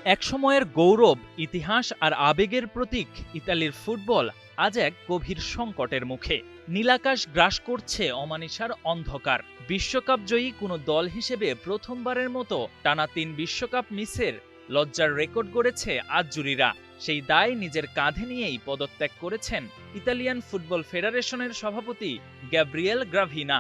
একসময়ের গৌরব, ইতিহাস আর আবেগের প্রতীক ইতালির ফুটবল আজ এক গভীর সংকটের মুখে। নীলাকাশ গ্রাস করছে অমানিসার অন্ধকার। বিশ্বকাপ জয়ী কোনো দল হিসেবে প্রথমবারের মতো টানা ৩ বিশ্বকাপ মিসের লজ্জার রেকর্ড গড়েছে আজজুরিরা। সেই দায় নিজের কাঁধে নিয়েই পদত্যাগ করেছেন ইতালিয়ান ফুটবল ফেডারেশনের সভাপতি গ্যাব্রিয়েল গ্রাভিনা।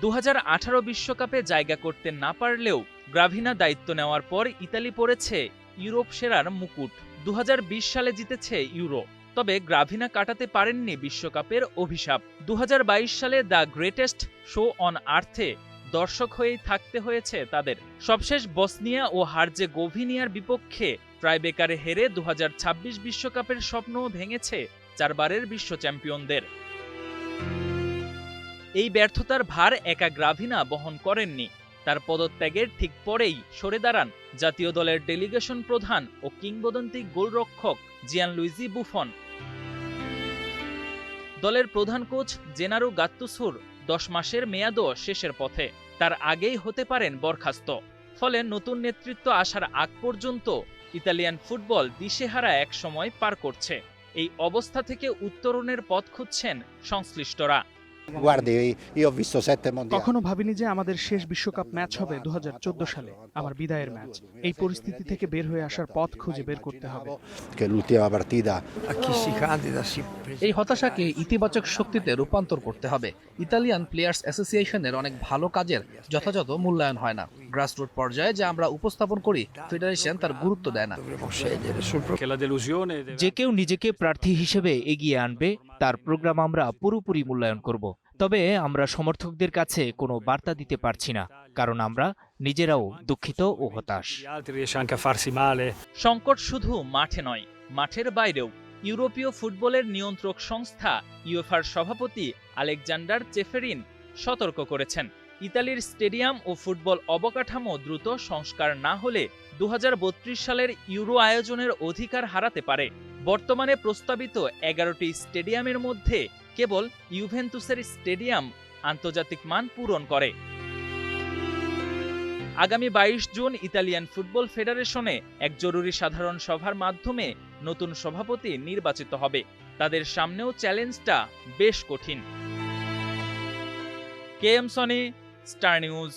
২০১৮ বিশ্বকাপে জায়গা করতে না পারলেও গ্রাভিনা দায়িত্ব নেওয়ার পর ইতালি পড়েছে ইউরোপ সেরার মুকুট। ২০২০ সালে জিতেছে ইউরো, তবে গ্রাভিনা কাটাতে পারেননি বিশ্বকাপের অভিশাপ। ২০২২ সালে দ্য গ্রেটেস্ট শো অন আর্থে দর্শক হয়েই থাকতে হয়েছে তাদের। সবশেষ বসনিয়া ও হার্জেগোভিনিয়ার বিপক্ষে ট্রাইবেকারে হেরে ২০২৬ বিশ্বকাপের স্বপ্নও ভেঙেছে চারবারের বিশ্ব চ্যাম্পিয়নদের। এই ব্যর্থতার ভার একা গ্রাভিনা বহন করেননি। তার পদত্যাগের ঠিক পরেই সরে দাঁড়ান জাতীয় দলের ডেলিগেশন প্রধান ও কিংবদন্তি গোলরক্ষক জিয়ানলুইজি বুফন। দলের প্রধান কোচ জেনারো গাত্তুসোর ১০ মাসের মেয়াদও শেষের পথে। তার আগেই হতে পারেন বরখাস্ত। ফলে নতুন নেতৃত্ব আসার আগ পর্যন্ত ইতালিয়ান ফুটবল দিশেহারা এক সময় পার করছে। এই অবস্থা থেকে উত্তরণের পথ খুঁজছেন সংশ্লিষ্টরা। কখনো ভাবিনি যে আমাদের শেষ বিশ্বকাপ ম্যাচ হবে ২০১৪ সালে, আমার বিদায়ের ম্যাচ। এই পরিস্থিতি থেকে বের হয়ে আসার পথ খুঁজে বের করতে হবে। এই হতাশাকে ইতিবাচক শক্তিতে রূপান্তর করতে হবে। ইতালিয়ান প্লেয়ার্স অ্যাসোসিয়েশনের অনেক ভালো কাজের যথাযথ মূল্যায়ন হয় না। গ্রাসরুট পর্যায়ে যা আমরা উপস্থাপন করি, ফেডারেশন তার গুরুত্ব দেয় না। যে কেউ নিজেকে প্রার্থী হিসেবে এগিয়ে আনবে, তার প্রোগ্রাম আমরা পুরোপুরি মূল্যায়ন করব। তবে আমরা সমর্থকদের কাছে কোনো বার্তা দিতে পারছি না, কারণ আমরা নিজেরাও দুঃখিত ও হতাশ। সংকট শুধু মাঠে নয়, মাঠের বাইরেও। ইউরোপীয় ফুটবলের নিয়ন্ত্রক সংস্থা ইউএফার সভাপতি আলেকজান্ডার চেফেরিন সতর্ক করেছেন, ইতালির স্টেডিয়াম ও ফুটবল অবকাঠামো দ্রুত সংস্কার না হলে ২০৩২ সালের ইউরো আয়োজনের অধিকার হারাতে পারে। বর্তমানে প্রস্তাবিত ১১টি স্টেডিয়ামের মধ্যে কেবল ইউভেন্তুসের স্টেডিয়াম আন্তর্জাতিক মান পূরণ করে। আগামী ২২ জুন ইতালিয়ান ফুটবল ফেডারেশনে এক জরুরি সাধারণ সভার মাধ্যমে নতুন সভাপতি নির্বাচিত হবে। তাদের সামনেও চ্যালেঞ্জটা বেশ কঠিন। K M Soni, Star news.